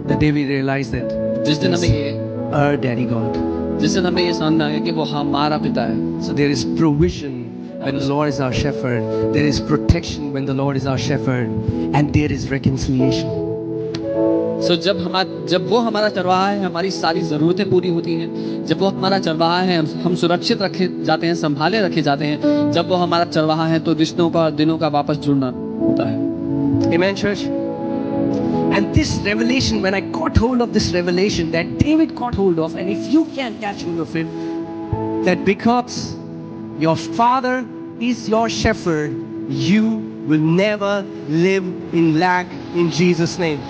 the day we realize that जिस दिन हमें ये our daddy God. जिस दिन हमें ये समझ में आ गया कि वो हमारा पिता है. So there is provision when the Lord is our shepherd. There is protection when the Lord is our shepherd, and there is reconciliation. So जब वो हमारा चरवाहा है, हमारी सारी ज़रूरतें पूरी होती हैं. जब वो हमारा चरवाहा है, हम सुरक्षित रखे जाते हैं, संभाले रखे जाते हैं. जब वो हमारा चरवाहा है, तो रिश्तों का, दिनों का वापस जुड़ना होता है. Amen, church. And this revelation, when I got hold of this revelation that David got hold of, and if you can catch hold of it, that because your father is your shepherd, you will never live in lack in Jesus' name.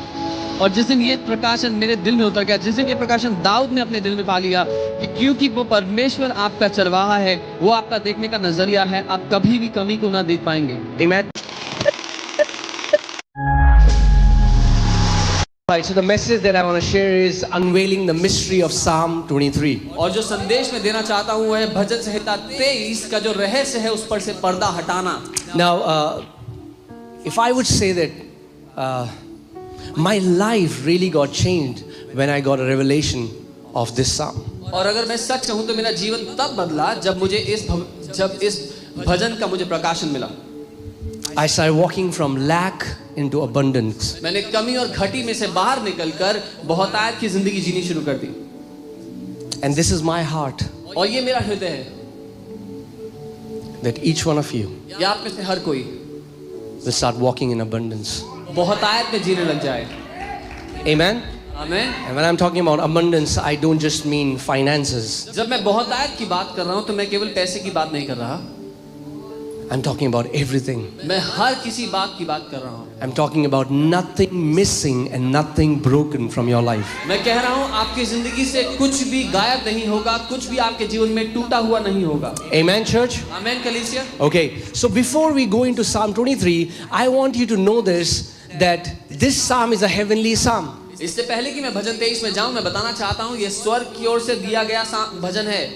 और जिस दिन ये प्रकाशन मेरे दिल में उतर गया, जिस दिन ये प्रकाशन दाऊद ने अपने दिल में पा लिया कि क्योंकि वो परमेश्वर आपका चरवाहा है, वो आपका देखने का नजरिया है, आप कभी भी कमी को ना देख पाएंगे. Amen. Right, so the message that I want to share is unveiling the mystery of Psalm 23. और जो संदेश मैं देना चाहता हूँ वह है भजन संहिता 23 का जो रहस्य है उस पर से पर्दा हटाना. Now, if I would say that my life really got changed when I got a revelation of this psalm. और अगर मैं सच कहूँ तो मेरा जीवन तब बदला जब इस भजन का मुझे प्रकाशन मिला. I started walking from lack into abundance. मैंने कमी और घटी में से बाहर निकलकर बहुतायत की जिंदगी जीनी शुरू कर दी. And this is my heart, और ये मेरा हृदय है that each one of you या आप में से हर कोई will start walking in abundance. बहुतायत में जीने लग जाए. Amen. आमीन. And when I'm talking about abundance, I don't just mean finances. जब मैं बहुतायत की बात कर रहा हूँ तो मैं केवल पैसे की बात नहीं कर रहा. I'm talking about everything. मैं हर किसी बात की बात कर रहा हूँ. I'm talking about nothing missing and nothing broken from your life. मैं कह रहा हूँ आपकी जिंदगी से कुछ भी गायब नहीं होगा, कुछ भी आपके जीवन में टूटा हुआ नहीं होगा. Amen, church? आमीन कलीसिया. Okay, so before we go into Psalm 23, I want you to know this, that this psalm is a heavenly psalm. इससे पहले कि मैं भजन 23 में जाऊं, मैं बताना चाहता हूं ये स्वर्ग की ओर से दिया गया भजन है.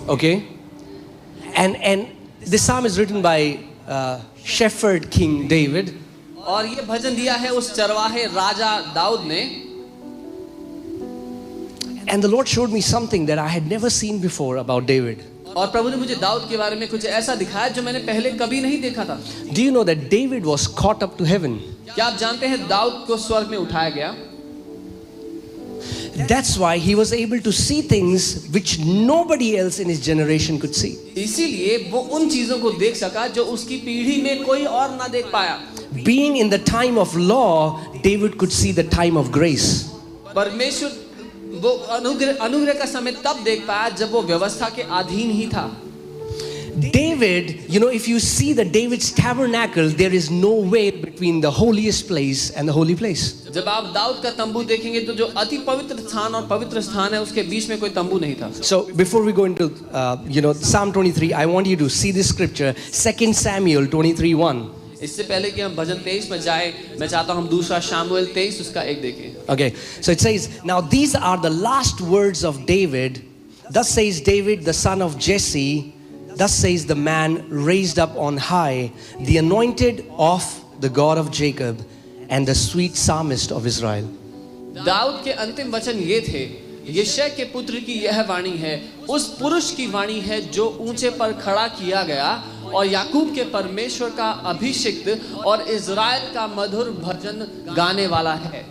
Okay, and this psalm is written by shepherd King David. और ये भजन दिया है उस चरवाहे राजा दाऊद ने. And the Lord showed me something that I had never seen before about David. और प्रभु ने मुझे दाऊद के बारे में कुछ ऐसा दिखाया जो मैंने पहले कभी नहीं देखा था. Do you know that David was caught up to heaven? क्या आप जानते हैं दाऊद को स्वर्ग में उठाया गया? That's why he was able to see things which nobody else in his generation could see. इसीलिए वो उन चीजों को देख सका जो उसकी पीढ़ी में कोई और ना देख पाया. Being in the time of law, David could see the time of grace. परमेश्वर वो अनुग्रह का समय तब देख पाया जब वो व्यवस्था के अधीन ही था. David, you know, if you see the David's tabernacle, there is no way between the holiest place and the holy place. जब आप दाऊद का तंबू देखेंगे तो जो अति पवित्र स्थान और पवित्र स्थान है उसके बीच में कोई तंबू नहीं था. So before we go into Psalm 23, I want you to see this scripture, 2 Samuel 23:1. इससे पहले कि हम भजन 23 में जाए, मैं चाहता हूं हम दूसरा शामुएल 23 उसका 1 देखें. Okay, so it says, now these are the last words of David. Thus says David, the son of Jesse. Thus says the man raised up on high, the anointed of the God of Jacob, and the sweet psalmist of Israel. Dawood के अंतिम वचन ये थे, यिशै के पुत्र की यह वाणी है, उस पुरुष की वाणी है जो ऊंचे पर खड़ा किया गया और याकूब के परमेश्वर का अभिषिक्त और इज़राइल का मधुर भजन गाने वाला है.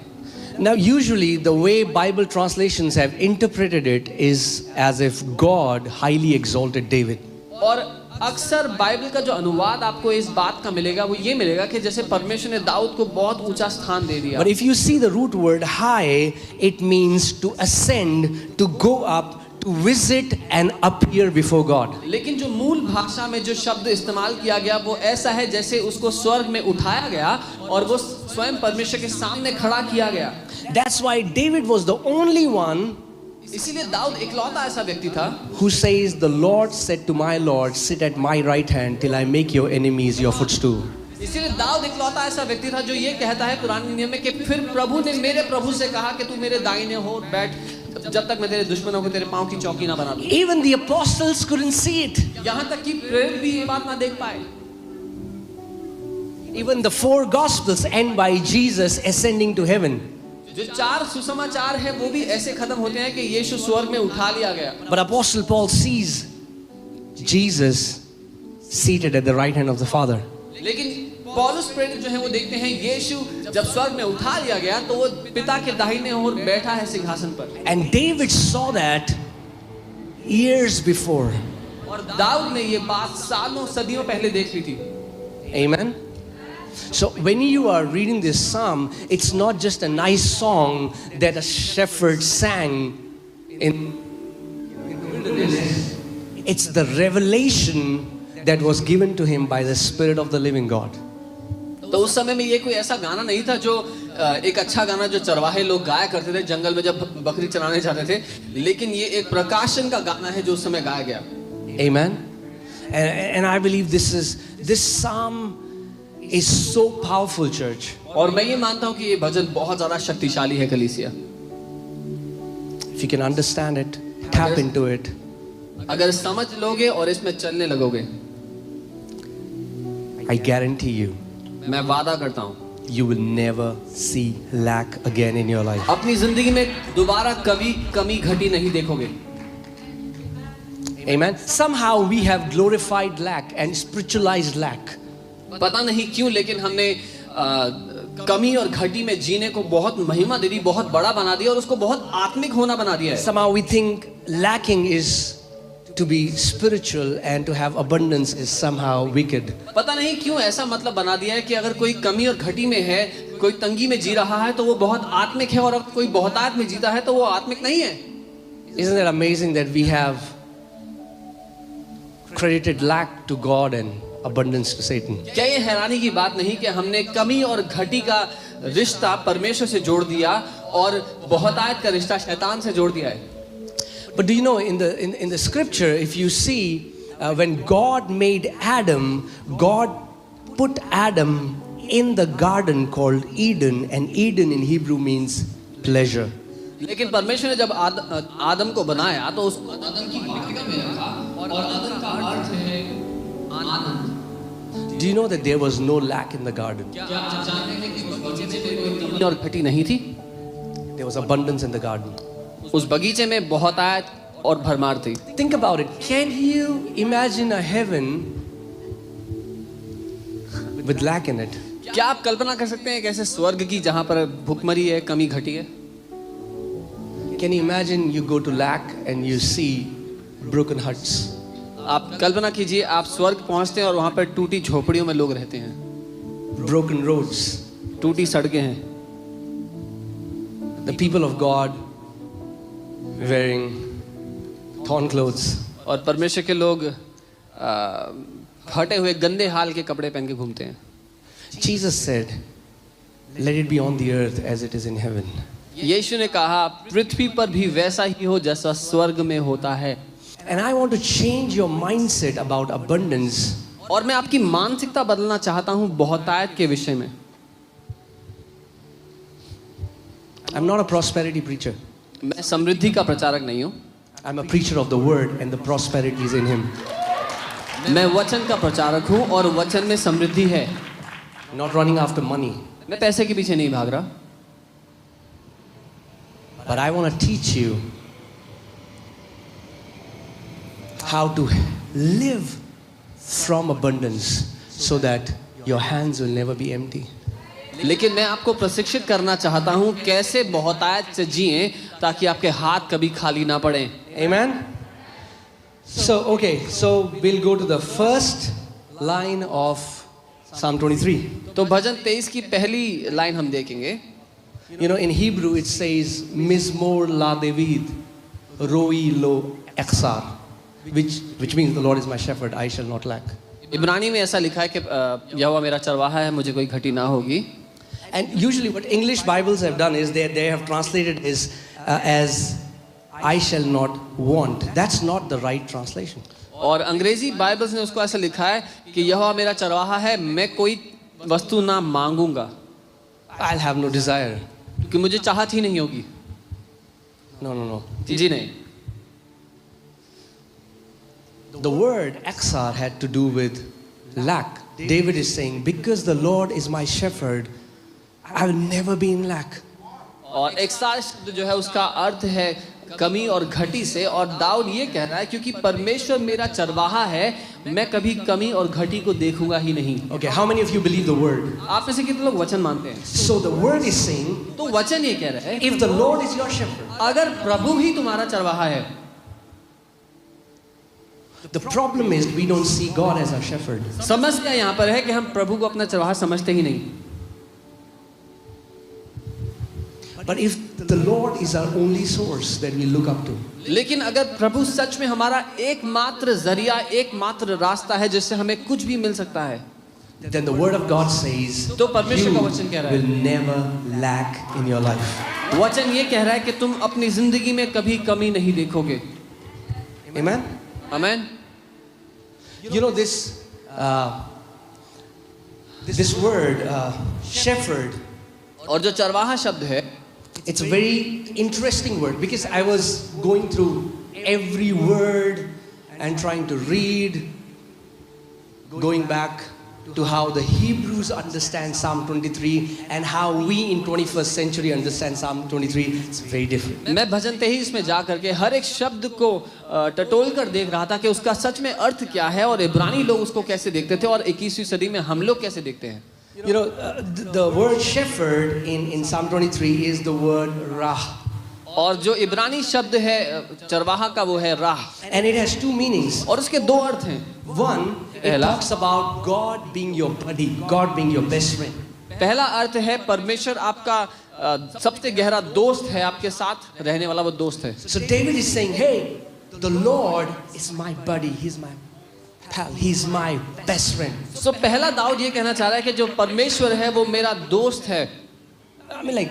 Now usually the way Bible translations have interpreted it is as if God highly exalted David. और अक्सर बाइबल का जो अनुवाद आपको इस बात का मिलेगा वो ये मिलेगा कि जैसे परमेश्वर ने दाऊद को बहुत ऊंचा स्थान दे दिया. But if you see the root word high, it means to ascend, to go up, to visit and appear before God. लेकिन जो मूल भाषा में जो शब्द इस्तेमाल किया गया वो ऐसा है जैसे उसको स्वर्ग में उठाया गया और वो स्वयं परमेश्वर के सामने खड़ा किया गया. That's why David was the only one, इसीलिए दाऊद इकलौता ऐसा व्यक्ति था who says, the Lord said to my Lord, sit at my right hand till I make your enemies your footstool. इसीलिए दाऊद इकलौता ऐसा व्यक्ति था जो ये कहता है पुराने नियम में कि फिर प्रभु ने मेरे प्रभु से कहा कि तू मेरे दाहिने हो बैठ जब तक मैं तेरे दुश्मनों को तेरे पांव की चौकी ना बना दूं. Even the apostles couldn't see it. यहाँ तक कि प्रेरित भी ये बात ना देख पाए. Even the 4 gospels end by Jesus ascending to heaven. जो 4 सुसमाचार है वो भी ऐसे खत्म होते हैं कि यीशु स्वर्ग में उठा लिया गया। But Apostle Paul sees Jesus seated at the right hand of the Father. लेकिन पौलुस प्रेरित जो है वो देखते हैं यीशु जब स्वर्ग में उठा लिया गया तो वो पिता के दाहिने ओर बैठा है सिंहासन पर। And David saw that years before. और दाऊद ने ये बात सालों सदियों पहले देख ली थी। Amen. So when you are reading this psalm, it's not just a nice song that a shepherd sang in the wilderness. It's the revelation that was given to him by the Spirit of the living God. तो उस समय में ये कोई ऐसा गाना नहीं था जो एक अच्छा गाना जो चरवाहे लोग गाया करते थे जंगल में जब बकरी चराने जाते थे, लेकिन ये एक प्रकाशन का गाना है जो उस समय गाया गया। Amen. And I believe this psalm is so powerful, church. और मैं ये मानता हूँ कि ये भजन बहुत ज़्यादा शक्तिशाली है कलीसिया। If you can understand it, tap into it. अगर समझ लोगे और इसमें चलने लगोगे, I guarantee you, मैं वादा करता हूँ, you will never see lack again in your life. अपनी जिंदगी में दोबारा कभी कमी घटी नहीं देखोगे। Amen. Somehow we have glorified lack and spiritualized lack. पता नहीं क्यों लेकिन हमने कमी और घटी में जीने को बहुत महिमा दे दी, बहुत बड़ा बना दिया और उसको बहुत आत्मिक होना बना दिया है। Somehow we think lacking is to be spiritual and to have abundance is somehow wicked. पता नहीं क्यों ऐसा मतलब बना दिया है कि अगर कोई कमी और घटी में है, कोई तंगी में जी रहा है तो वो बहुत आत्मिक है और अगर कोई बहुतायत में जीता है तो वो आत्मिक नहीं है। Isn't it amazing that we have credited lack to God and abundance to Satan? क्या ये हैरानी की बात नहीं कि हमने कमी और घटी का रिश्ता परमेश्वर से जोड़ दिया और बहुतायत का रिश्ता शैतान से जोड़ दिया है। But do you know in the scripture, if you see when God made Adam, God put Adam in the garden called Eden, and Eden in Hebrew means pleasure. लेकिन परमेश्वर ने जब आदम को बनाया तो उसको आदम की वाटिका में रखा और आदम का अर्थ है आनंद। Do you know that there was no lack in the garden? क्या आप जानते हैं कि बगीचे में कोई कमी और घटी नहीं थी? There was abundance in the garden. उस बगीचे में बहुतायत और भरमार थी। Think about it. Can you imagine a heaven with lack in it? क्या आप कल्पना कर सकते हैं कैसे स्वर्ग की जहां पर भुखमरी है, कमी घटी है? Can you imagine you go to lack and you see broken huts? आप कल्पना कीजिए आप स्वर्ग पहुंचते हैं और वहां पर टूटी झोपड़ियों में लोग रहते हैं, Broken roads. टूटी सड़कें हैं, The people of God wearing torn clothes. और परमेश्वर के लोग फटे हुए गंदे हाल के कपड़े पहन के घूमते हैं। Jesus said, let it be on the earth as it is in heaven. यीशु ने कहा पृथ्वी पर भी वैसा ही हो जैसा स्वर्ग में होता है। And I want to change your mindset about abundance. और मैं आपकी मानसिकता बदलना चाहता हूं बहुतायत के विषय में। I'm not a prosperity preacher. मैं समृद्धि का प्रचारक नहीं हूं, I'm a preacher of the word and the prosperity is in him. मैं वचन का प्रचारक हूं और वचन में समृद्धि है। Not running after money. मैं पैसे के पीछे नहीं भाग रहा, But I want to teach you how to live from abundance so that your hands will never be empty. लेकिन मैं आपको प्रशिक्षित करना चाहता हूं कैसे बहुतायत से जिएं ताकि आपके हाथ कभी खाली ना पड़े। Amen? So we'll go to the first line of Psalm 23. तो भजन 23 की पहली लाइन हम देखेंगे। You know, in Hebrew it says Mizmor la David Roi lo Eksar, which means the Lord is my shepherd, I shall not lack. इब्रानी में ऐसा लिखा है कि यहोवा मेरा चरवाहा है, मुझे कोई घटी ना होगी। And usually what English Bibles have done is they have translated as I shall not want. That's not the right translation. और अंग्रेजी बाइबल्स ने उसको ऐसा लिखा है कि यहोवा मेरा चरवाहा है, मैं कोई वस्तु ना मांगूंगा, I'll have no desire. कि मुझे चाहत ही नहीं होगी। No. जी नहीं। The word Eksar had to do with lack. David is saying, because the Lord is my shepherd, I will never be in lack. और एक्सार शब्द जो है उसका अर्थ है कमी और घटी से। और दाऊद ये कह रहा है क्योंकि परमेश्वर मेरा चरवाहा है, मैं कभी कमी और घटी को देखूंगा ही नहीं। Okay, how many of you believe the word? आप में से कितने लोग वचन मानते हैं? So the word is saying, तो वचन ये कह रहा है if the Lord is your shepherd, अगर प्रभु ही तुम्हारा चरवाहा है। the problem is we don't see God as our shepherd. समस्या यहाँ पर है कि हम प्रभु को अपना चरवाहा समझते ही नहीं। But if the Lord is our only source that we look up to, लेकिन अगर प्रभु सच में हमारा एकमात्र जरिया, एकमात्र रास्ता है जिससे हमें कुछ भी मिल सकता है, then the word of God says तो परमेश्वर you का वचन कह रहा है, will never lack in your life. वचन ये कह रहा है कि तुम अपनी जिंदगी में कभी कमी नहीं देखोगे। Amen? Amen. You know this word shepherd, और जो चरवाहा शब्द है, it's a very interesting word because I was going through every word and trying to read, going back to how the Hebrews understand Psalm 23 and how we in 21st century understand Psalm 23. It's very different. मैं भजन तेईस में जा करके हर एक शब्द को टटोल कर देख रहा था कि उसका सच में अर्थ क्या है और इब्रानी लोग उसको कैसे देखते थे और 21वीं सदी में हम लोग कैसे देखते हैं। You know, the word shepherd in Psalm 23 is the word rah. और जो इब्रानी शब्द है चरवाहा का वो है राह, And it has two meanings. और उसके दो अर्थ हैं। One, it talks about God being your buddy, God being your best friend. पहला अर्थ है परमेश्वर आपका सबसे गहरा दोस्त है, आपके साथ रहने वाला वो दोस्त है। So David is saying, hey, the Lord is my buddy, he's my pal, he's my best friend. So पहला दाऊद ये कहना चाह रहा है कि जो परमेश्वर है वो मेरा दोस्त है, I mean like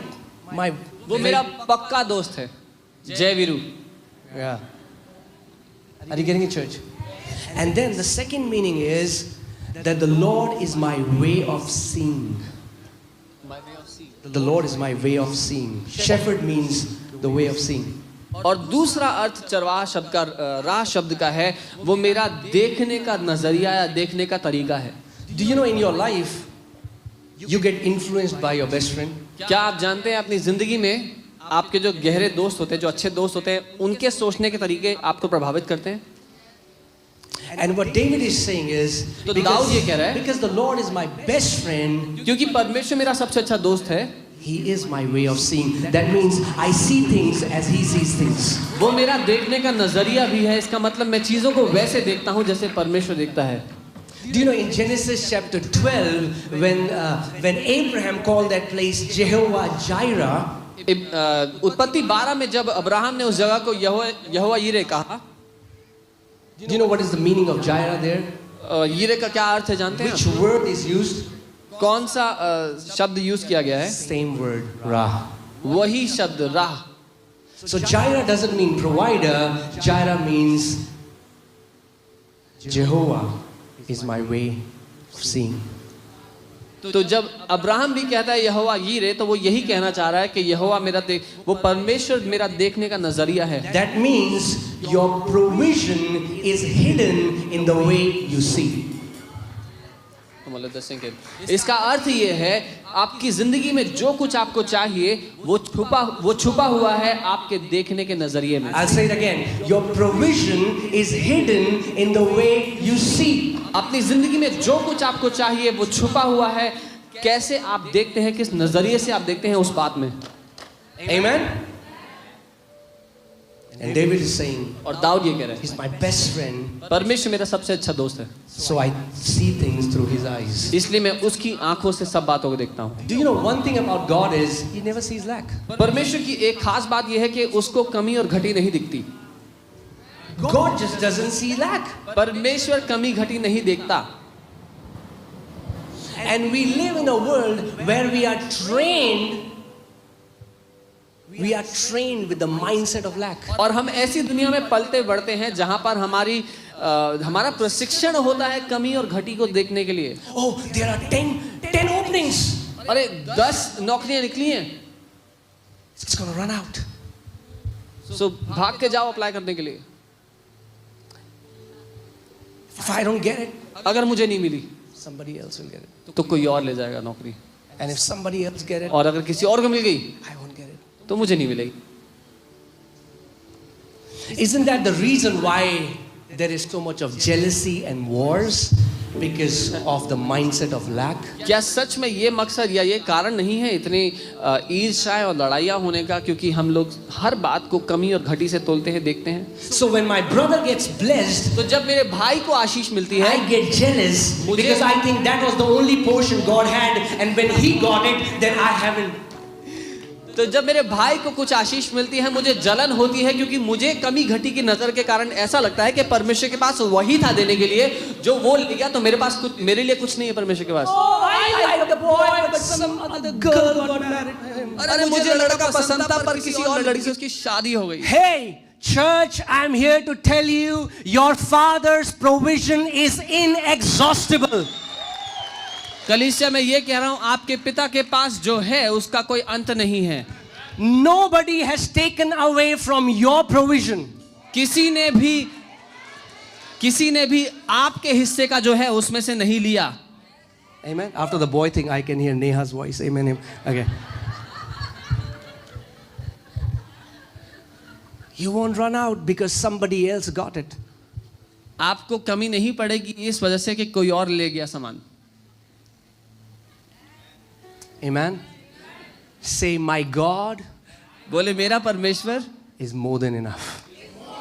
my वो मेरा पक्का दोस्त है। जय Veeru. Yeah. Are you getting it, church? And then the second meaning is that the Lord is my way of seeing. The Lord is my way of seeing. Shepherd means the way of seeing. और दूसरा अर्थ चरवाहा शब्द का राह शब्द का है वो मेरा देखने का नजरिया या देखने का तरीका है। Do you know in your life you get influenced by your best friend? क्या आप जानते हैं अपनी जिंदगी में आपके जो गहरे दोस्त होते हैं, जो अच्छे दोस्त होते हैं, उनके सोचने के तरीके आपको प्रभावित करते हैं? And what David is saying is तो दाऊद ये कह रहा है because the Lord is my best friend, क्योंकि परमेश्वर मेरा सबसे अच्छा दोस्त है, He is my way of seeing. That means I see things as He sees things. वो मेरा देखने का नजरिया भी है। इसका मतलब मैं चीजों को वैसे देखता हूँ जैसे परमेश्वर देखता है। Do you know in Genesis chapter 12 when Abraham called that place Jehovah Jireh, उत्पत्ति 12 में जब अब्राहम ने उस जगह को यहोवा यीरे कहा, do you know what is the meaning of Jireh there? यीरे का क्या अर्थ है जानते हैं? Which word is used? कौन सा शब्द यूज किया गया है? Same word, Rah. वही शब्द राह। So Jireh doesn't mean provider. Jireh means Jehovah is my way of seeing. तो जब अब्राहम भी कहता है यहोवा यीरे, तो वो यही कहना चाह रहा है कि यहोवा मेरा वो परमेश्वर मेरा देखने का नजरिया है। That means your provision is hidden in the way you see. इसका अर्थ ये है आपकी जिंदगी में जो कुछ आपको चाहिए वो छुपा हुआ है आपके देखने के नजरिए में। I'll say it again. Your provision is hidden in the way you see. अपनी जिंदगी में जो कुछ आपको चाहिए वो छुपा हुआ है, कैसे आप देखते हैं, किस नजरिए से आप देखते हैं उस बात में। Amen. And David is saying, और दाऊद ये कह रहे हैं He's my best friend. परमेश्वर मेरा सबसे अच्छा दोस्त है, So I see things through His eyes. इसलिए मैं उसकी आंखों से सब बातों को देखता हूँ। Do you know one thing about God is He never sees lack. परमेश्वर की एक खास बात यह है कि उसको कमी और घटी नहीं दिखती। God just doesn't see lack. परमेश्वर कमी घटी नहीं देखता। And we live in a world where we are trained with the mindset of lack. और हम ऐसी दुनिया में पलते बढ़ते हैं जहां पर हमारा प्रशिक्षण होता है कमी और घटी को देखने के लिए। Oh, there are 10 openings. अरे 10 नौकरियां निकली हैं, It's going to run out. सो भाग के जाओ अप्लाई करने के लिए। If I don't get it, अगर मुझे नहीं मिली somebody else will get it. तो कोई और ले जाएगा नौकरी, And if somebody else get it, और अगर किसी और को मिल गई I won't get it. तो मुझे नहीं मिलेगी। Isn't that the reason why there is so much of jealousy and wars? Because of the mindset of lack. क्या सच में ये मकसद या ये कारण नहीं है इतनी ईर्ष्या और लड़ाइयाँ होने का, क्योंकि हम लोग हर बात को कमी और घटी से तोलते हैं, देखते हैं। So when my brother gets blessed, तो जब मेरे भाई को आशीष मिलती है, I get jealous because I think that was the only portion God had, and when he got it, then I haven't. तो जब मेरे भाई को कुछ आशीष मिलती है मुझे जलन होती है, क्योंकि मुझे कमी घटी की नजर के कारण ऐसा लगता है कि परमेश्वर के पास वही था देने के लिए जो वो ले गया, तो मेरे पास कुछ, मेरे लिए कुछ नहीं है परमेश्वर के पास। अरे मुझे लड़का पसंद था पर किसी और लड़की से उसकी शादी हो गई। Hey, church, I'm here to tell you, your father's provision is inexhaustible. कलीसिया में ये कह रहा हूं, आपके पिता के पास जो है उसका कोई अंत नहीं है। Nobody has taken away from your provision. किसी ने भी आपके हिस्से का जो है उसमें से नहीं लिया। Amen. After the boy thing, I can hear Neha's voice. Amen. Okay. You won't run out because somebody else got it. आपको कमी नहीं पड़ेगी इस वजह से कि कोई और ले गया सामान। Amen. Say, my God बोले मेरा परमेश्वर is more than enough.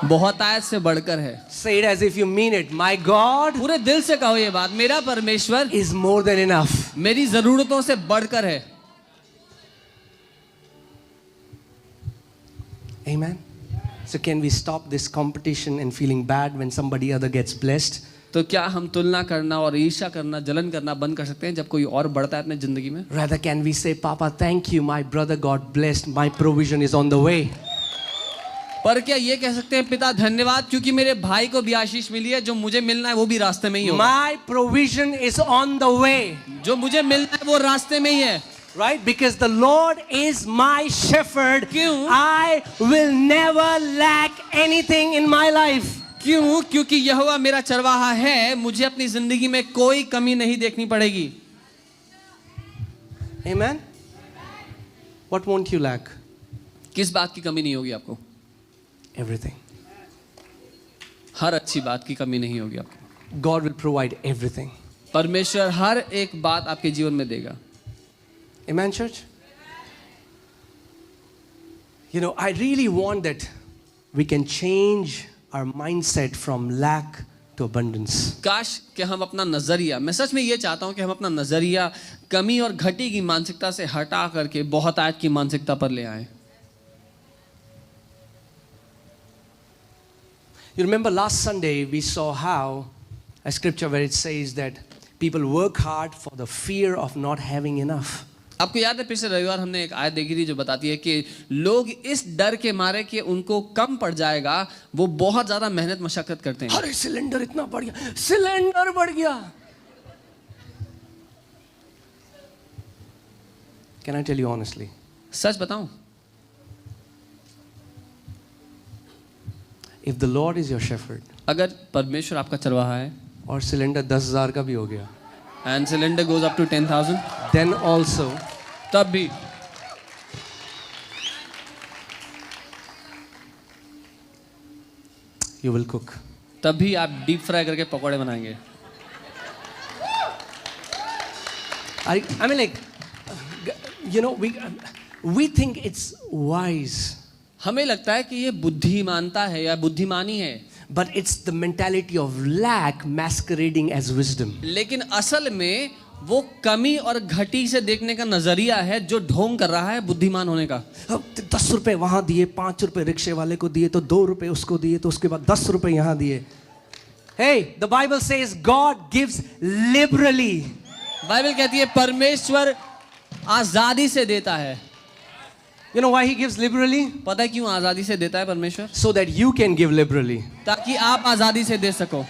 बहुत आयत से बढ़कर है। Say it as if you mean it. My God पूरे दिल से कहो ये बात, मेरा परमेश्वर is more than enough. मेरी जरूरतों से बढ़कर है। Amen. So can we stop this competition and feeling bad when somebody other gets blessed? तो क्या हम तुलना करना और ईर्ष्या करना, जलन करना बंद कर सकते हैं जब कोई और बढ़ता है अपने जिंदगी में? Rather, can we say, Papa, thank you, my brother got blessed, my provision is on the way. पर क्या ये कह सकते हैं, पिता धन्यवाद क्योंकि मेरे भाई को भी आशीष मिली है, जो मुझे मिलना है वो भी रास्ते में ही होगा। My provision is on the way. जो मुझे मिलना है वो रास्ते में ही है। Right? Because the Lord is my shepherd. क्यों? I will never lack anything in my life. क्यों? क्योंकि यहोवा मेरा चरवाहा है, मुझे अपनी जिंदगी में कोई कमी नहीं देखनी पड़ेगी। Amen. What won't you lack? किस बात की कमी नहीं होगी आपको? Everything. हर अच्छी बात की कमी नहीं होगी आपको। God will provide everything. परमेश्वर हर एक बात आपके जीवन में देगा। Amen, church? You know, I really want that we can change our mindset from lack to abundance. काश कि हम अपना नजरिया, मैं सच में ये चाहता हूं कि हम अपना नजरिया कमी और घटी की मानसिकता से हटा करके बहुत आयत की मानसिकता पर ले आए। You remember last Sunday we saw how a scripture where it says that people work hard for the fear of not having enough. आपको याद है पिछले रविवार हमने एक आयत देखी थी जो बताती है कि लोग इस डर के मारे कि उनको कम पड़ जाएगा वो बहुत ज्यादा मेहनत मशक्कत करते हैं। अरे सिलेंडर इतना बढ़ गया, सिलेंडर बढ़ गया। Can I tell you honestly? सच बताऊं, if the Lord is your shepherd अगर परमेश्वर आपका चरवाहा है और सिलेंडर 10,000 का भी हो गया, and cylinder goes up to 10,000, then also तब भी you will cook. तब भी आप डीप फ्राई करके पकौड़े बनाएंगे। I mean, like, you know, we think it's wise, हमें लगता है कि ये बुद्धिमानता है या बुद्धिमानी है, but it's the mentality of lack masquerading as wisdom. लेकिन असल में वो कमी और घटी से देखने का नजरिया है जो ढोंग कर रहा है बुद्धिमान होने का। 10 रुपए वहां दिए, 5 रुपए रिक्शे वाले को दिए, तो 2 रुपए उसको दिए, तो उसके बाद 10 रुपए यहां दिए। Hey, the Bible says God gives liberally. Bible कहती है परमेश्वर आजादी से देता है। You know why he gives liberally? पता है क्यों आजादी से देता है परमेश्वर? So that you can give liberally. ताकि आप आजादी से दे सको।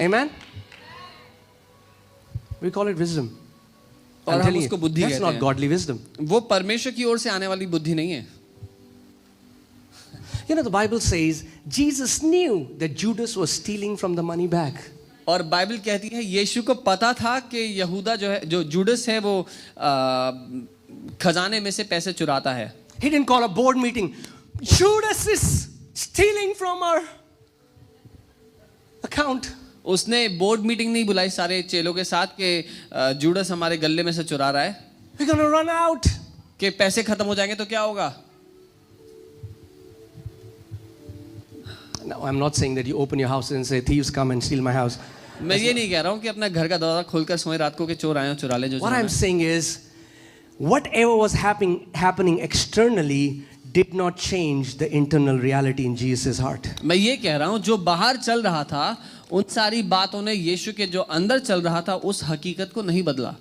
Amen. We call it wisdom. और I'm हम telling उसको you, बुद्धि that's कहते not हैं। godly wisdom. वो परमेश्वर की ओर से आने वाली बुद्धि नहीं है। You know, the Bible says Jesus knew that Judas was stealing from the money bag. और बाइबल कहती है यीशु को पता था कि यहूदा जो है, जो जुडस है, वो खजाने में से पैसे चुराता है. He didn't call a board meeting. Judas is stealing from our account. उसने बोर्ड मीटिंग नहीं बुलाई सारे चेलों के साथ कि जूडस हमारे गले में से चुरा रहा है. We're going to run out. कि पैसे खत्म हो जाएंगे तो क्या होगा. No, I'm not saying that you open your house and say, thieves come and steal my house. मैं ये नहीं कह रहा हूँ कि अपना घर का दरवाजा खोलकर सोए रात को कि चोर आए और चुरा ले जो What चुराना I'm है. saying is, whatever was happening externally did not change the internal reality in Jesus' heart. मैं ये कह रहा हूँ जो बाहर चल रहा था उन सारी बातों ने यीशु के जो अंदर चल रहा था उस हकीकत को नहीं बदला.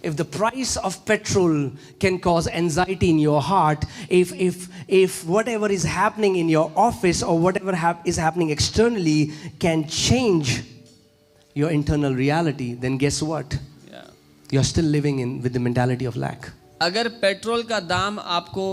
If the price of petrol can cause anxiety in your heart, if whatever is happening in your office or whatever is happening externally can change your internal reality, then guess what? You're still living with the mentality of lack. अगर petrol का दाम आपको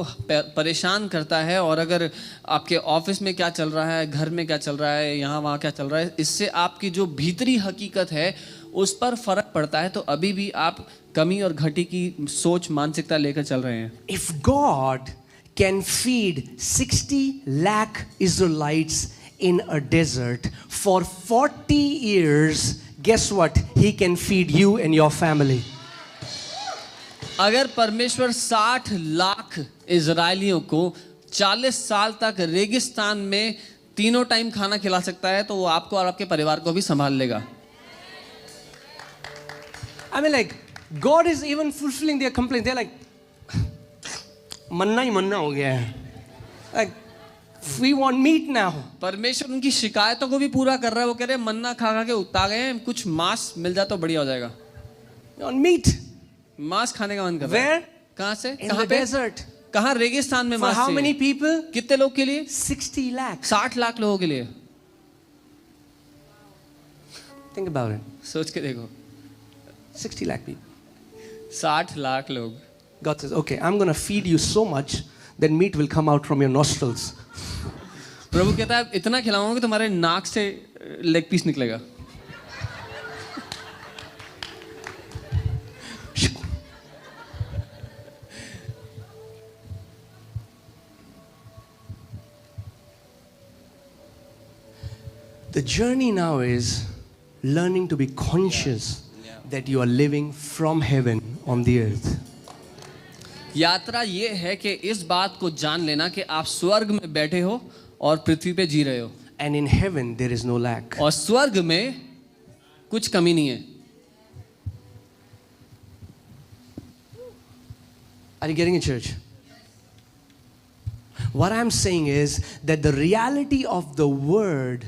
परेशान करता है और अगर आपके ऑफिस में क्या चल रहा है, घर में क्या चल रहा है, यहाँ वहाँ क्या चल रहा है, इससे आपकी जो भीतरी हकीकत है उस पर फर्क पड़ता है, तो अभी भी आप कमी और घटी की सोच मानसिकता लेकर चल रहे हैं. If God can feed 60 lakh Israelites in a desert for 40 years, guess what? He can feed you and your family. अगर परमेश्वर 60 लाख इजरायलियों को 40 साल तक रेगिस्तान में तीनों टाइम खाना खिला सकता है तो वो आपको और आपके परिवार को भी संभाल लेगा. I mean, like, God is even fulfilling their complaint. They're like, manna hi manna ho gaya hai. Like, we want meat now. परमेश्वर उनकी शिकायतों को भी पूरा कर रहा है. वो कह रहे हैं मन्ना खा खा के उगता गए हैं, कुछ मांस मिल जाए तो बढ़िया हो जाएगा. On meat. मांस खाने का मन कर रहा है. Where? कहाँ से? In कहाँ the पे? desert. कहाँ? रेगिस्तान में For मांस how चाहिए. many people? कितने लोग के लिए? 60 lakhs. 60 लाख लोगों के लिए. Think about it. सोच के देखो. 60 lakh people. 60 लाख लोग. God says, okay, I'm going to feed you so much that meat will come out from your nostrils. प्रभु कहता है इतना खिलाऊंगा कि तुम्हारे नाक से लेग पीस निकलेगा. The journey now is learning to be conscious that you are living from heaven on the earth. यात्रा ये है कि इस बात को जान लेना कि आप स्वर्ग में बैठे हो और पृथ्वी पे जी रहे हो. And in heaven there is no lack. और स्वर्ग में कुछ कमी नहीं है. Are you getting it, church? What I'm saying is that the reality of the word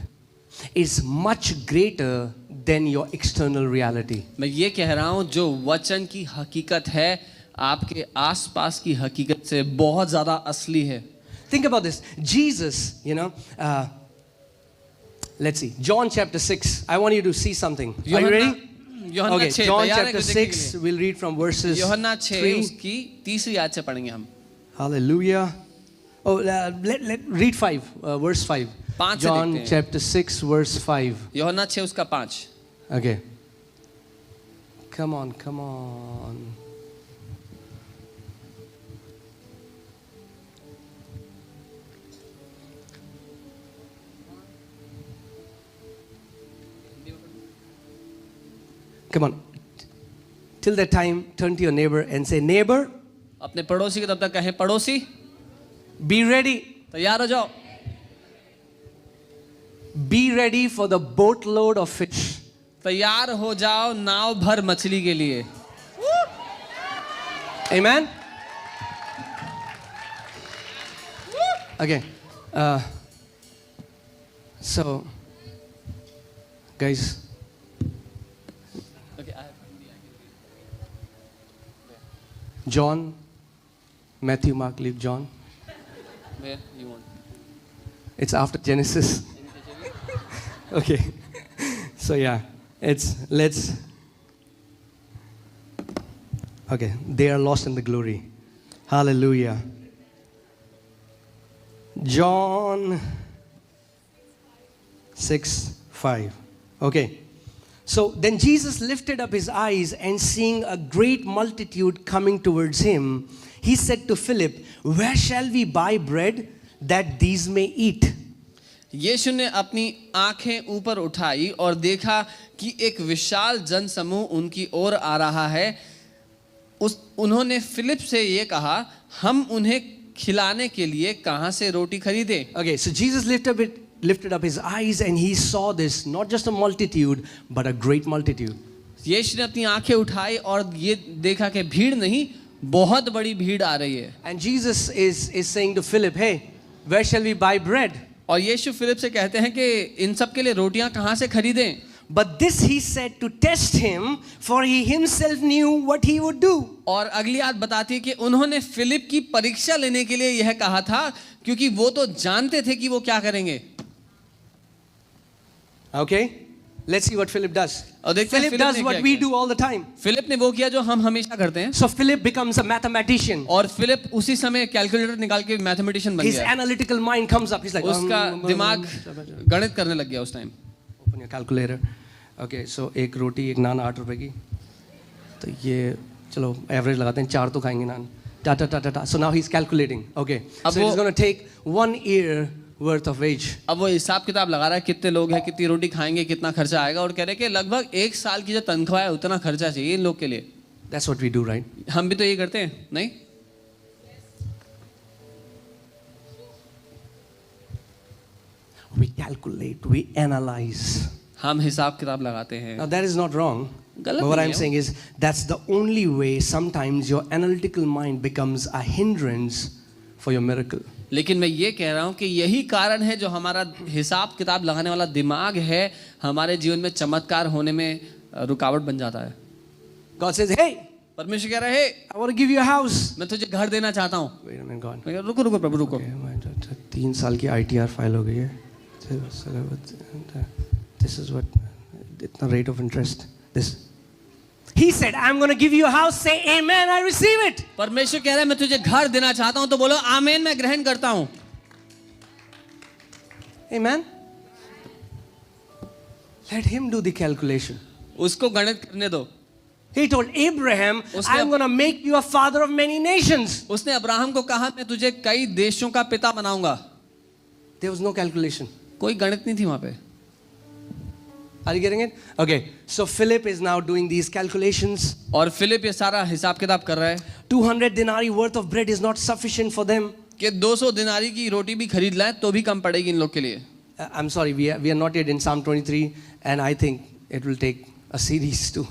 is much greater than your external reality. मैं ये कह रहा हूँ जो वचन की हकीकत है आपके आसपास की हकीकत से बहुत ज़्यादा असली है. Think about this. Jesus, let's see. John chapter 6. I want you to see something. Are you ready? Okay, John chapter 6. We'll read from verses यूहन्ना 6 3. उसकी तीसरी आयत से पढ़ेंगे हम. Hallelujah. Oh, let read 5, verse 5. John chapter 6, verse 5. यूहन्ना 6 उसका 5. Okay. Come on, come on. Come on. Till that time, turn to your neighbor and say, neighbor, अपने पड़ोसी को तब तक कहें पड़ोसी be ready. तैयार हो जाओ. Be ready for the boatload of fish. तैयार हो जाओ नाव भर मछली के लिए. Amen. Okay. So, guys. Okay, John, Matthew, Mark, Luke, John. where you want? It's after Genesis. Okay. So yeah, let's. Okay, they are lost in the glory. Hallelujah. John 6:5. Okay. So then Jesus lifted up his eyes and seeing a great multitude coming towards him, he said to Philip, "Where shall we buy bread that these may eat?" यीशु ने अपनी आंखें ऊपर उठाई और देखा कि एक विशाल जनसमूह उनकी ओर आ रहा है। उन्होंने फिलिप से ये कहा, हम उन्हें खिलाने के लिए कहाँ से रोटी खरीदें? Okay, so Jesus lifted up his eyes and he saw this, not just a multitude, but a great multitude. यीशु ने अपनी आंखें उठाई और ये देखा कि भीड़ नहीं, बहुत बड़ी भीड़ आ रही है। And Jesus is saying to Philip, "Hey, where shall we buy bread?" और यीशु फिलिप से कहते हैं कि इन सब के लिए रोटियां कहाँ से खरीदें? But this he said to test him, for he himself knew what he would do. और अगली बात बताती है कि उन्होंने फिलिप की परीक्षा लेने के लिए यह कहा था, क्योंकि वो तो जानते थे कि वो क्या करेंगे। Okay, let's see what Philip does. और देखते हैं Philip फिलिप does ने what क्या we किया। do all the time. Philip ने वो किया जो हम हमेशा करते हैं। So Philip becomes a mathematician. और फिलिप उसी समय कैलकुलेटर निकाल के मैथमेटिशियन बन His गया। analytical mind comes up. He's like, उसका दिमाग गणित करने लग गया उस time. Open your calculator. Okay, so एक रोटी एक नान 8 रुपए की, तो ये चलो एवरेज लगाते हैं, 4 तो खाएंगे नान, ta. So now he's calculating. Okay, अब so he's going to take 1 year worth of wage. अब वो हिसाब किताब लगा रहा है, कितने लोग हैं, कितनी रोटी खाएंगे, कितना खर्चा आएगा, और कह रहे हैं कि लगभग 1 साल की जो तनख्वाह है उतना खर्चा चाहिए इन लोग के लिए। That's what we do, right? हम भी तो ये करते हैं, नहीं? We calculate, we analyze. हम हिसाब किताब लगाते हैं। Now that is not wrong. गलत But what नहीं I'm है। saying is that's the only way sometimes your analytical mind becomes a hindrance for your miracle. लेकिन मैं ये कह रहा हूँ कि यही कारण है जो हमारा हिसाब किताब लगाने वाला दिमाग है हमारे जीवन में चमत्कार होने में रुकावट बन जाता है। God says, "Hey, परमेश्वर कह रहे हैं, I want to give you a house." मैं तुझे घर देना चाहता हूँ। Wait a minute, God. मैं कहा, रुको रुको प्रभु रुको। 3 साल की ITR फाइल हो गई है। This is what इतना rate of interest. This. He said, "I'm going to give you a house." Say amen. I receive it. परमेश्वर कह रहा है मैं तुझे घर देना चाहता हूँ, तो बोलो आमीन, मैं ग्रहण करता हूँ। Amen. Let him do the calculation. उसको गणित करने दो। He told Abraham, "I'm going to make you a father of many nations." उसने अब्राहम को कहा मैं तुझे कई देशों का पिता बनाऊंगा। There was no calculation. कोई गणित नहीं थी वहां पे। Are you getting it? Okay. So Philip is now doing these calculations. और फिलिप ये सारा हिसाब किताब कर रहा है 200 denarii worth of bread is not sufficient for them. कि 200 दिनारी की रोटी भी खरीद लाए तो भी कम पड़ेगी इन लोग के लिए। I'm sorry, we are not yet in Psalm 23, and I think it will take a series too.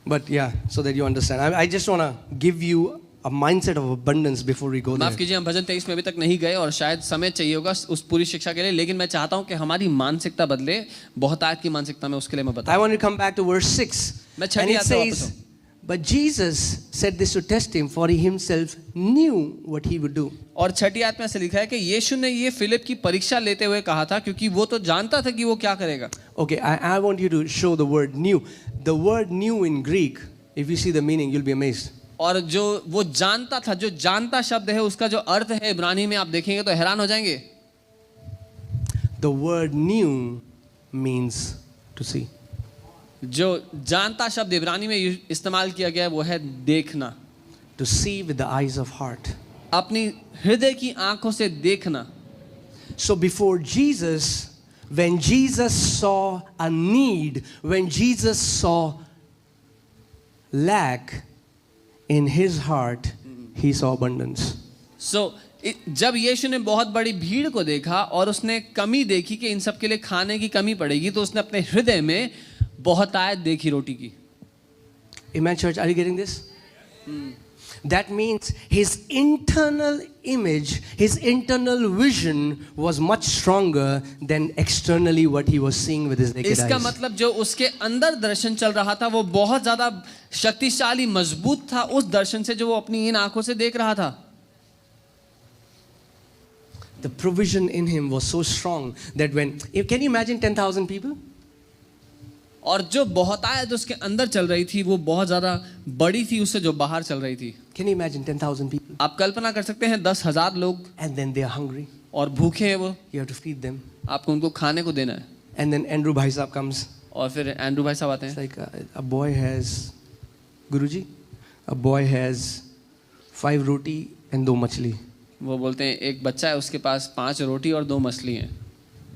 But yeah, so that you understand. I just want to give you a mindset of abundance before we go there. माफ कीजिए, हम भजन 23 में अभी तक नहीं गए और शायद समय चाहिए होगा उस पूरी शिक्षा के लिए, लेकिन मैं चाहता हूं कि हमारी मानसिकता बदले, बहुतायत की मानसिकता में, उसके लिए मैं I बताऊं। want to come back to verse 6. मैं And छठी it आयत पे वापस says, "But Jesus said this to test him, for he himself knew what he would do." और छठी आयत में ऐसे लिखा है कि यीशु ने ये फिलिप की परीक्षा लेते हुए कहा था, क्योंकि वो तो जानता था कि वो क्या करेगा। Okay, I want you to show the word "knew." The word "knew" in Greek, if you see the meaning, you'll be amazed. और जो वो जानता था, जो जानता शब्द है उसका जो अर्थ है इब्रानी में आप देखेंगे तो हैरान हो जाएंगे। The word "knew" means to see. जो जानता शब्द इब्रानी में इस्तेमाल किया गया है वो है देखना, To see with the eyes of heart. अपनी हृदय की आंखों से देखना। So before Jesus, when Jesus saw a need, when Jesus saw lack in his heart, he saw abundance. So जब यीशु ने बहुत बड़ी भीड़ को देखा और उसने कमी देखी कि इन सब के लिए खाने की कमी पड़ेगी, तो उसने अपने हृदय में बहुतायत देखी रोटी की। Amen, church. Are you getting this? That means his internal image, his internal vision was much stronger than externally what he was seeing with his naked इसका eyes. मतलब जो उसके अंदर दर्शन चल रहा था वो बहुत ज्यादा शक्तिशाली, मजबूत था उस दर्शन से जो वो अपनी इन आंखों से देख रहा था। The provision in him was so strong that can you imagine 10,000 people? और जो बहुतायत उसके अंदर चल रही थी वो बहुत ज्यादा बड़ी थी उससे जो बाहर चल रही थी। Can you imagine 10,000 people? आप कल्पना कर सकते हैं 10,000 लोग And then they are hungry. और भूखे हैं वो, You have to feed them. आपको उनको खाने को देना है। And then Andrew Bhai Sahib comes. और फिर एंड्रू भाई साहब आते It's हैं. like a boy has, Guruji, a boy has 5 roti and 2 machli. वो बोलते हैं एक बच्चा है, उसके पास 5 रोटी और 2 मछली हैं.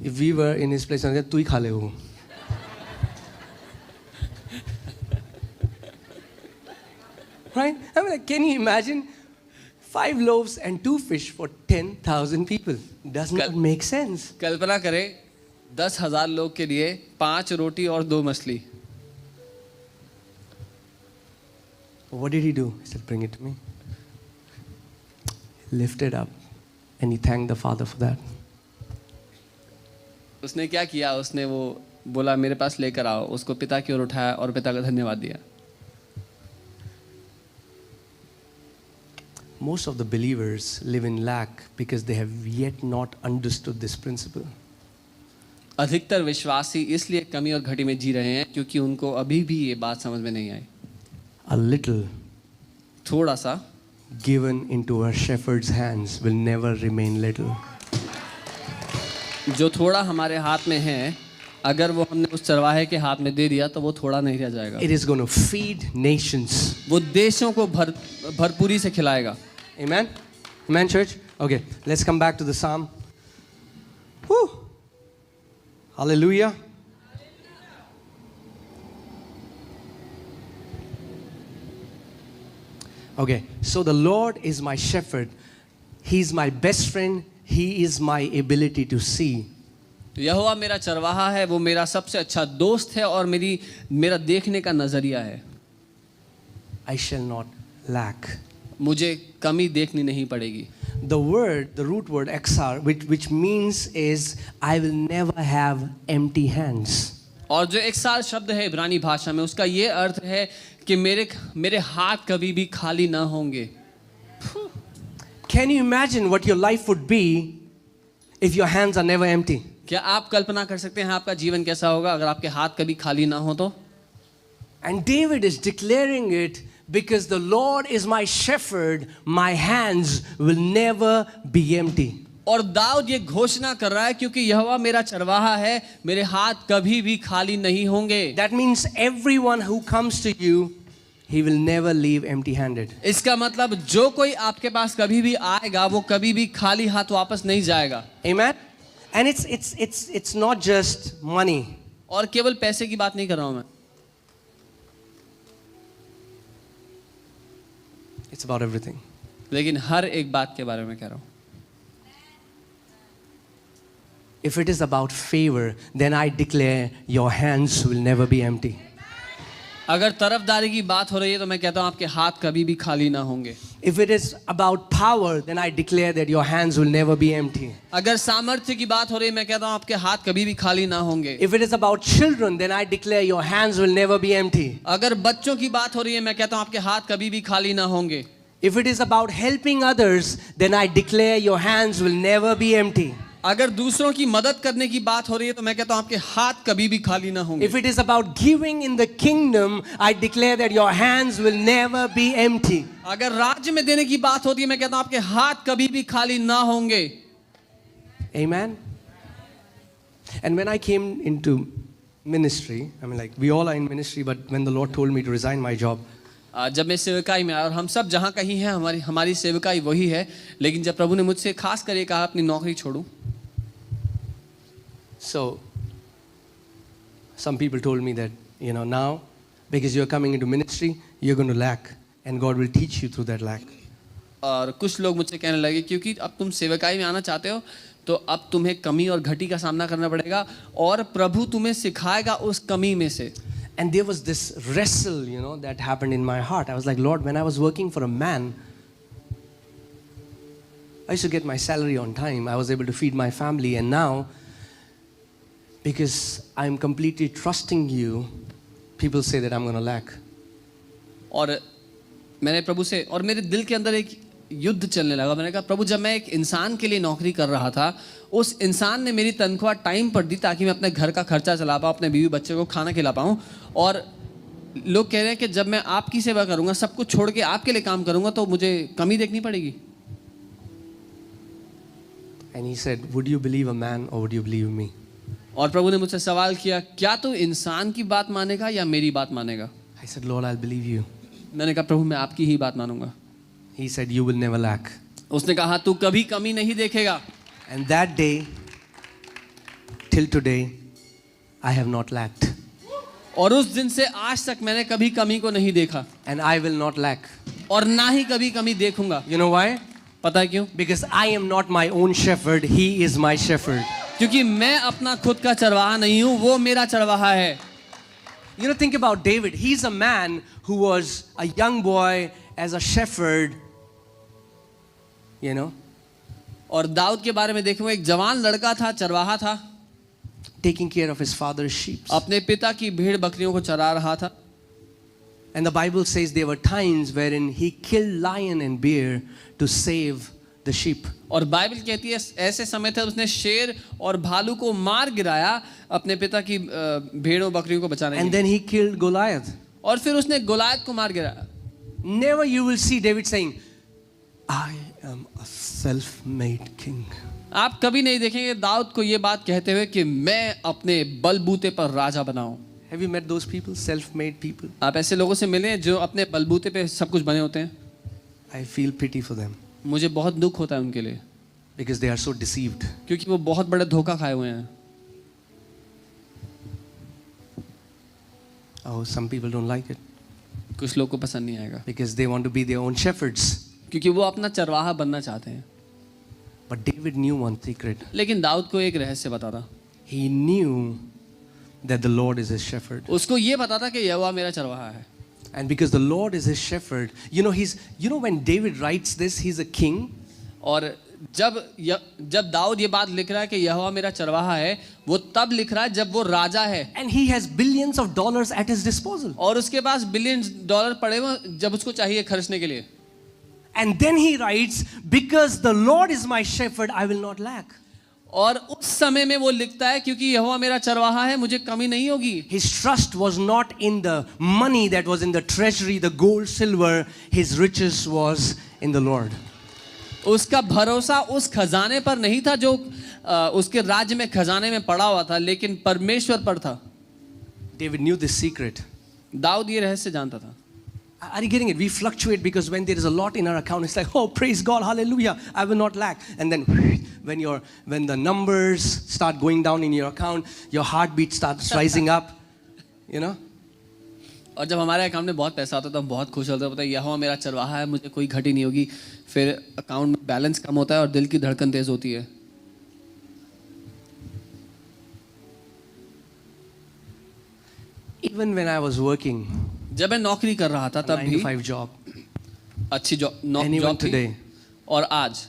If we were in his place, तू ही खा ले वो. Right? I mean, like, can you imagine 5 loaves and 2 fish for 10,000 people? Doesn't that make sense? कल्पना करें 10,000 लोग के लिए 5 रोटी और 2 मछली. What did he do? He said, bring it to me. He lifted up and he thanked the Father for that. उसने क्या किया? उसने वो बोला मेरे पास लेकर आओ, उसको पिता की ओर उठाया और पिता का धन्यवाद दिया. Most of the believers live in lack because they have yet not understood this principle. अधिकतर विश्वासी इसलिए कमी और घटी में जी रहे हैं क्योंकि उनको अभी भी ये बात समझ में नहीं आई. A little थोड़ा सा given into a shepherd's hands will never remain little. जो थोड़ा हमारे हाथ में है, अगर वो हमने उस चरवाहे के हाथ में दे दिया तो वो थोड़ा नहीं रह जाएगा. It is going to feed nations. वो देशों को भरपूरी से खिलाएगा. Amen? Amen, church? Okay, let's come back to the psalm. Whew. Hallelujah. Okay, so the Lord is my shepherd. He's my best friend. He is my ability to see. यहोवा मेरा चरवाहा है, वो मेरा सबसे अच्छा दोस्त है और मेरा देखने का नजरिया है. I shall not lack. मुझे कमी देखनी नहीं पड़ेगी. The root word exar, which means is I will never have empty hands. और जो एक्सार शब्द है इब्रानी भाषा में, उसका ये अर्थ है कि मेरे हाथ कभी भी खाली ना होंगे. Can you imagine what your life would be if your hands are never empty? क्या आप कल्पना कर सकते हैं आपका जीवन कैसा होगा अगर आपके हाथ कभी खाली ना हो तो? And David is declaring it because the Lord is my shepherd, my hands will never be empty. और दाऊद ये घोषणा कर रहा है क्योंकि यहोवा मेरा चरवाहा है, मेरे हाथ कभी भी खाली नहीं होंगे. That means everyone who comes to you, he will never leave empty-handed. इसका मतलब जो कोई आपके पास कभी भी आएगा वो कभी भी खाली हाथ वापस नहीं जाएगा. Amen? And it's not just money. और केवल पैसे की बात नहीं कर रहा हूं मैं. It's about everything. लेकिन हर एक बात के बारे में कह रहा हूं. If it is about favor, then I declare your hands will never be empty. अगर तरफदारी की बात हो रही है तो मैं कहता हूं आपके हाथ कभी भी खाली ना होंगे. If it is about power, then I declare that your hands will never be empty. अगर सामर्थ्य की बात हो रही है मैं कहता हूं आपके हाथ कभी भी खाली ना होंगे. If it is about children, then I declare your hands will never be empty. अगर बच्चों की बात हो रही है मैं कहता हूं आपके हाथ कभी भी खाली ना होंगे. If it is about helping others, then I declare your hands will never be empty. अगर दूसरों की मदद करने की बात हो रही है तो मैं कहता हूं आपके हाथ कभी भी खाली ना होंगे. If it is about giving in the kingdom, I declare that your hands will never be empty. अगर राज्य में देने की बात होती है मैं कहता हूं आपके हाथ कभी भी खाली ना होंगे. Amen. And when I came into ministry, I mean, like, we all are in ministry, but when the Lord told me to resign my job, जब मैं सेवकाई में आया, और हम सब जहाँ कहीं हैं हमारी सेवकाई वही है, लेकिन जब प्रभु ने मुझसे खास करके कहा अपनी नौकरी छोड़ूं, so some people told me that, now because you're coming into ministry, you're going to lack, and God will teach you through that lack. और कुछ लोग मुझसे कहने लगे क्योंकि अब तुम सेवकाई में आना चाहते हो तो अब तुम्हें कमी और घटी का सामना करना पड़ेगा और प्रभु तुम्हें सिखाएगा उस कमी में से. And there was this wrestle, that happened in my heart. I was like, Lord, when I was working for a man, I used to get my salary on time. I was able to feed my family. And now, because I'm completely trusting you, people say that I'm going to lack. और मैंने प्रभु से, और मेरे दिल के अंदर एक युद्ध चलने लगा. मैंने कहा प्रभु जब मैं एक इंसान के लिए नौकरी कर रहा था, उस इंसान ने मेरी तनख्वाह टाइम पर दी ताकि मैं अपने घर का खर्चा चला पाऊँ, अपने बीवी बच्चे को खाना खिला पाऊँ. और लोग कह रहे हैं कि जब मैं आपकी सेवा करूँगा, सब कुछ छोड़ के आपके लिए काम करूँगा तो मुझे कमी देखनी पड़ेगी. And he said, would you believe a man or would you believe me? और प्रभु ने मुझसे सवाल किया, क्या तू इंसान की बात मानेगा या मेरी बात मानेगा? I said, Lord, I'll believe you. मैंने कहा, प्रभु मैं आपकी ही बात मानूंगा। He said, you will never lack. उसने कहा, तू कभी कमी नहीं देखेगा। And that day, till today, I have not lacked. और उस दिन से आज तक मैंने कभी कमी को नहीं देखा And I will not lack. और ना ही कभी कमी देखूंगा। You know why? पता है क्यों? Because I am not my own shepherd. He is my shepherd. क्योंकि मैं अपना खुद का चरवाहा नहीं हूं, वो मेरा चरवाहा है। You know, think about David. He's a man who was a young boy as a shepherd. You know, और दाऊद के बारे में देखो, एक जवान लड़का था, चरवाहा था, taking care of his father's sheep. अपने पिता की भेड़ बकरियों को चरा रहा था। And the Bible says there were times wherein he killed lion and bear to save the sheep. और बाइबल कहती है ऐसे समय थे उसने शेर और भालू को मार गिराया अपने पिता की भेड़ों बकरियों को बचाने के And लिए। then he killed Goliath. और फिर उसने गोलायत को मार गिराया। Never you will see David saying, I am a self-made king. आप कभी नहीं देखेंगे दाऊद को ये बात कहते हुए कि मैं अपने बलबूते पर राजा बनाऊं। Have you met those people, self-made people? आप ऐसे लोगों से मिले हैं जो अपने बलबूते पे सब कुछ बने होते हैं? I feel pity for them मुझे बहुत दुख होता है उनके लिए, because they are so deceived. क्योंकि वो बहुत बड़े धोखा खाए हुए हैं। Oh, some people don't like it कुछ लोग को पसंद नहीं आएगा because they want to be their own shepherds. क्योंकि वो अपना चरवाहा बनना चाहते हैं। But David knew one secret. लेकिन दाऊद को एक रहस्य पता था। He knew that the Lord is his shepherd. उसको ये पता था कि यहोवा मेरा चरवाहा है। And because the Lord is his shepherd, you know when David writes this, he's a king. और जब दाऊद ये बात लिख रहा है कि यहोवा मेरा चरवाहा है, वो तब लिख रहा है जब वो राजा है। And he has billions of dollars at his disposal. और उसके पास $billions पड़े हुए जब उसको चाहिए खर्चने के लिए। And then he writes, because the Lord is my shepherd, I will not lack. और उस समय में वो लिखता है क्योंकि यहोवा मेरा चरवाहा है, मुझे कमी नहीं होगी। His trust was not in the money that was in the treasury, the gold, silver. His riches was in the Lord. उसका भरोसा उस खजाने पर नहीं था जो उसके राज्य में खजाने में पड़ा हुआ था, लेकिन परमेश्वर पर था। David knew this secret. Dawood ये रहस्य जानता था। Are you getting it? We fluctuate because when there is a lot in our account, it's like, oh, praise God, hallelujah, I will not lack. And then when the numbers start going down in your account, your heartbeat starts rising up, you know. और जब हमारे account में बहुत पैसा आता है तो हम बहुत खुश होते हैं, पता है यहोवा मेरा चरवाहा है, मुझे कोई घटी नहीं होगी। फिर अकाउंट में बैलेंस कम होता है और दिल की धड़कन तेज होती है। Even when I was working, जब मैं नौकरी कर रहा था तब 9 भी to 5 job, अच्छी and even जॉब थी। today, और आज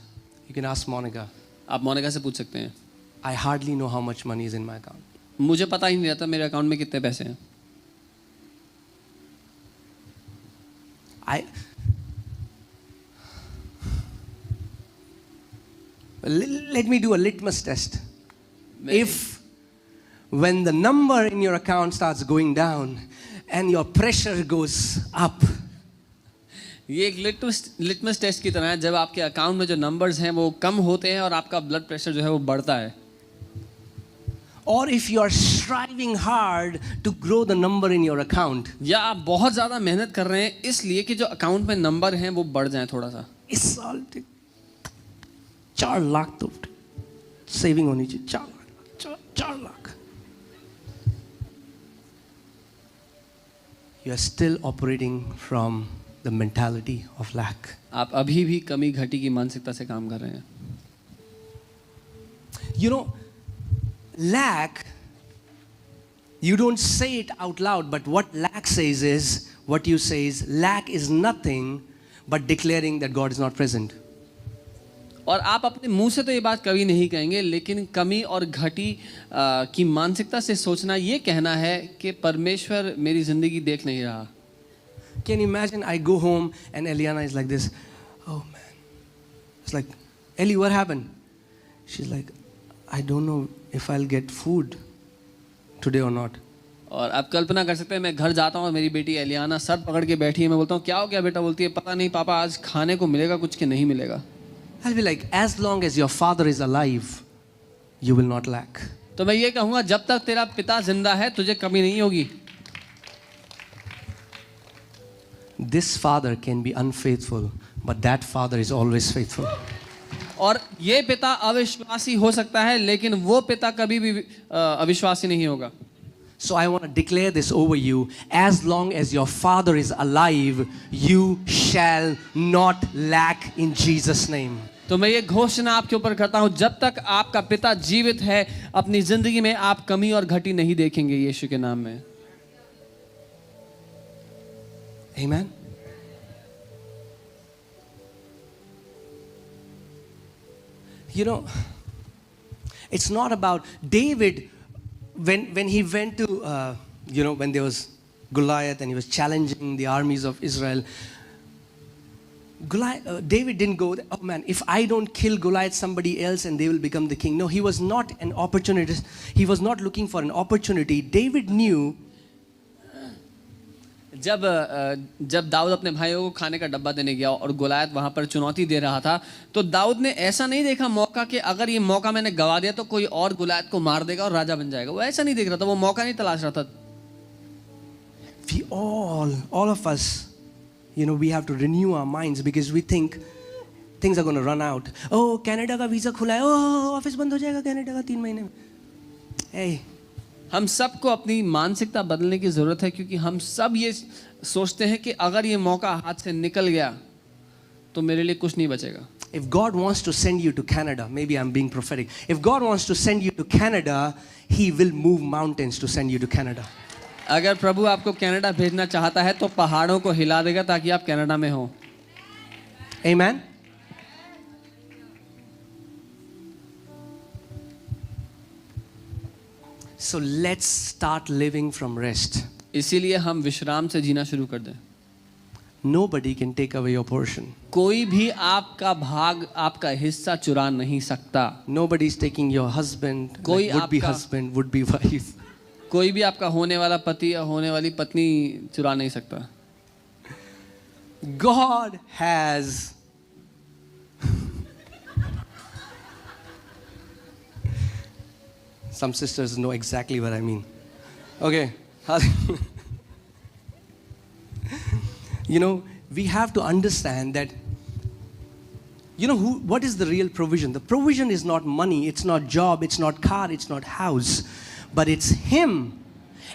you can ask Monica, आप मोनिका से पूछ सकते हैं, I hardly know how much money is in my account. मुझे पता ही नहीं रहता मेरे अकाउंट में कितने पैसे हैं। Let me do a litmus test. If when the number in your account starts going down and your pressure goes up, ये एक लिटमस टेस्ट की तरह है। जब आपके अकाउंट में जो नंबर्स हैं वो कम होते हैं और आपका ब्लड प्रेशर जो है वो बढ़ता है, or if you are striving hard to grow the number in your account, या आप बहुत ज़्यादा मेहनत कर रहे हैं इसलिए कि जो अकाउंट में नंबर हैं वो बढ़ जाएं थोड़ा सा। इस साल 4 लाख तो सेविंग होनी चाहिए, 4 lakh. You are still operating from the mentality of lack. आप अभी भी कमी घटी की मानसिकता से काम कर रहे हैं। You know, lack, you don't say it out loud, but what lack says is, what you say is, lack is nothing but declaring that God is not present. और आप अपने मुंह से तो ये बात कभी नहीं कहेंगे, लेकिन कमी और घटी की मानसिकता से सोचना ये कहना है कि परमेश्वर मेरी जिंदगी देख नहीं रहा। Can you imagine? I go home and Eliana is like this. Oh man. It's like, Ellie, what happened? She's like, I don't know if I'll get food today or not. और आप कल्पना कर सकते हैं, मैं घर जाता हूँ और मेरी बेटी एलियाना सर पकड़ के बैठी है। मैं बोलता हूँ क्या हो गया बेटा? बोलती है पता नहीं पापा, आज खाने को मिलेगा कुछ कि नहीं मिलेगा। I'll be like, as long as your father is alive, you will not lack. तो मैं ये कहूँगा जब तक तेरा पिता जिंदा है तुझे कमी नहीं होगी. This father can be unfaithful, but that father is always faithful. और ये पिता अविश्वासी हो सकता है लेकिन वो पिता कभी भी अविश्वासी नहीं होगा. So I want to declare this over you. As long as your father is alive, you shall not lack in Jesus' name. तो मैं ये घोषणा आपके ऊपर करता हूँ, जब तक आपका पिता जीवित है अपनी जिंदगी में आप कमी और घटी नहीं देखेंगे यीशु के नाम में. Amen. You know, it's not about David when he went to when there was Goliath and he was challenging the armies of Israel. David didn't go, oh man, if I don't kill Goliath, somebody else and they will become the king. No, he was not an opportunist. He was not looking for an opportunity. David knew. जब दाऊद अपने भाइयों को खाने का डब्बा देने गया और गोलायत वहां पर चुनौती दे रहा था, तो दाऊद ने ऐसा नहीं देखा मौका कि अगर ये मौका मैंने गवा दिया तो कोई और गोलायत को मार देगा और राजा बन जाएगा. वो ऐसा नहीं देख रहा था, वो मौका नहीं तलाश रहा था. We all of us, we have to renew our minds because we think things are going to run out. Oh, Canada का वीजा खुला है, oh, ऑफिस बंद हो जाएगा कनाडा का 3 महीने में. Hey, हम सबको अपनी मानसिकता बदलने की ज़रूरत है, क्योंकि हम सब ये सोचते हैं कि अगर ये मौका हाथ से निकल गया तो मेरे लिए कुछ नहीं बचेगा. If God wants to send you to Canada, maybe I'm being prophetic. If God wants to send you to Canada, He will move mountains to send you to Canada. अगर प्रभु आपको कनाडा भेजना चाहता है तो पहाड़ों को हिला देगा ताकि आप कनाडा में हो. Amen. So let's start living from rest. इसीलिए हम विश्राम से जीना शुरू कर दें. Nobody can take away your portion. कोई भी आपका भाग, आपका हिस्सा चुरा नहीं सकता. Nobody is taking your husband, कोई would be आपका- husband, would be wife. कोई भी आपका होने वाला पति या होने वाली पत्नी चुरा नहीं सकता. God has some sisters know exactly what I mean. Okay. We have to understand that what is the real provision? The provision is not money, it's not job, it's not car, it's not house, but it's Him.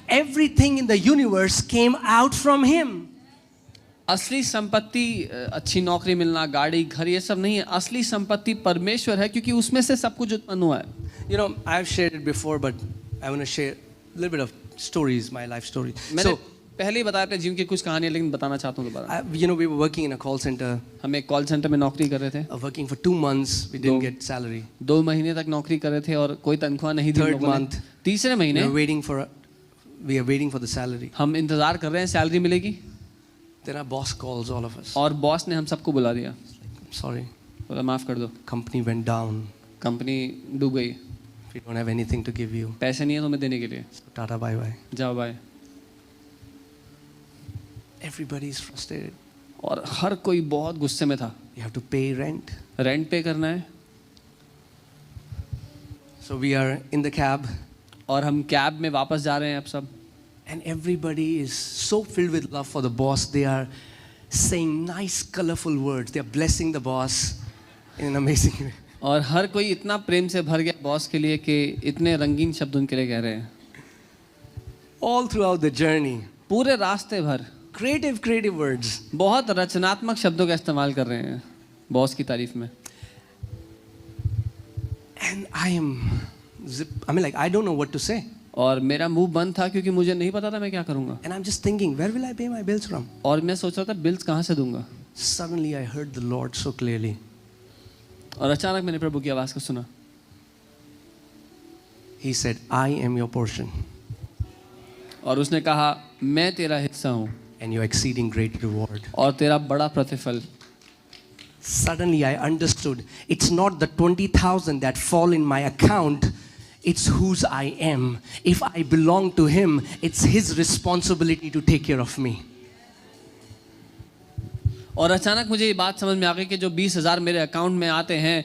Everything in the universe came out from Him. असली संपत्ति अच्छी नौकरी मिलना, गाड़ी, घर, ये सब नहीं है. असली संपत्ति परमेश्वर है, क्योंकि उसमें से सब कुछ उत्पन्न हुआ है. I've shared it before, but I want to share a little bit of stories, my life story. मैंने पहले ही बताया था जिनकी कुछ कहानियां, लेकिन बताना चाहता हूँ दोबारा. We were working in a call center. हम एक कॉल सेंटर में नौकरी कर रहे थे. Working for 2 months, we didn't get salary. 2 महीने तक नौकरी कर रहे थे और कोई तनख्वाह नहीं दी. Third month, तीसरे महीने we are waiting for the salary. हम इंतजार कर रहे हैं सैलरी मिलेगी. Then our boss calls all of us. और बॉस ने हम सबको बुला दिया. Sorry, बोला माफ कर दो, company went down. कंपनी डूब गई, We don't have anything to give you. पैसे नहीं है तुम्हें देने के लिए, So Tata bye bye. जाओ बाय. Everybody is frustrated. और हर कोई बहुत गुस्से में था. You have to pay rent. Rent पे करना है. So we are in the cab. और हम कैब में वापस जा रहे हैं अब सब. And everybody is so filled with love for the boss. They are saying nice, colorful words. They are blessing the boss in an amazing way. और हर कोई इतना प्रेम से भर गया बॉस के लिए कि इतने रंगीन शब्द उनके लिए कह रहे हैं. All throughout the journey. पूरे रास्ते भर Creative words. बहुत रचनात्मक शब्दों का इस्तेमाल कर रहे हैं बॉस की तारीफ में. And I don't know what to say. और मेरा मुंह बंद था क्योंकि मुझे नहीं पता था मैं क्या करूँगा. And I'm just thinking, where will I pay my bills from? और मैं सोच रहा था बिल्स कहाँ से दूंगा. Suddenly I heard the Lord so clearly. और अचानक मैंने प्रभु की आवाज़ को सुना. He said, I am your portion. और उसने कहा मैं तेरा हिस्सा हूँ And your exceeding great reward. और तेरा बड़ा प्रतिफल. Suddenly I understood, it's not the 20,000 that fall in my account, it's whose I am. If I belong to Him, it's His responsibility to take care of me. और अचानक मुझे ये बात समझ में आ गई कि जो 20,000 मेरे अकाउंट में आते हैं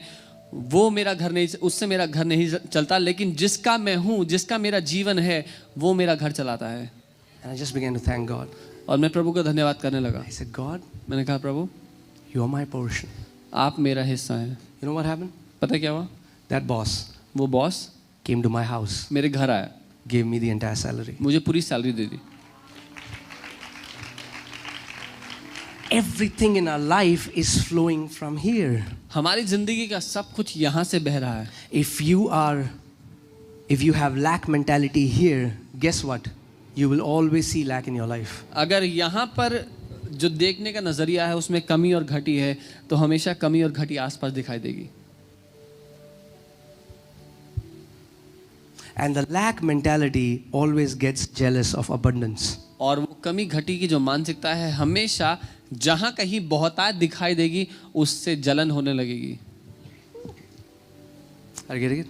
वो मेरा घर नहीं, उससे मेरा घर नहीं चलता, लेकिन जिसका मैं हूँ, जिसका मेरा जीवन है, वो मेरा घर चलाता है। And I just began to thank God. और मैं प्रभु का धन्यवाद करने लगा। I said, God, मैंने कहा प्रभु you are my portion. आप मेरा हिस्सा हैं। You know what happened? पता है क्या हुआ? That boss वो boss came to my house, मेरे घर आया, gave me the entire salary. मुझे पूरी salary they the. Everything in our life is flowing from here. हमारी जिंदगी का सब कुछ यहाँ से बह रहा है। If you have lack mentality here, guess what? You will always see lack in your life. अगर यहाँ पर जो देखने का नजरिया है उसमें कमी और घटी है, तो हमेशा कमी और घटी आसपास दिखाई देगी। And the lack mentality always gets jealous of abundance. और वो कमी घटी की जो मानसिकता है, हमेशा जहां कहीं बहुतायत दिखाई देगी उससे जलन होने लगेगी। Are you getting it?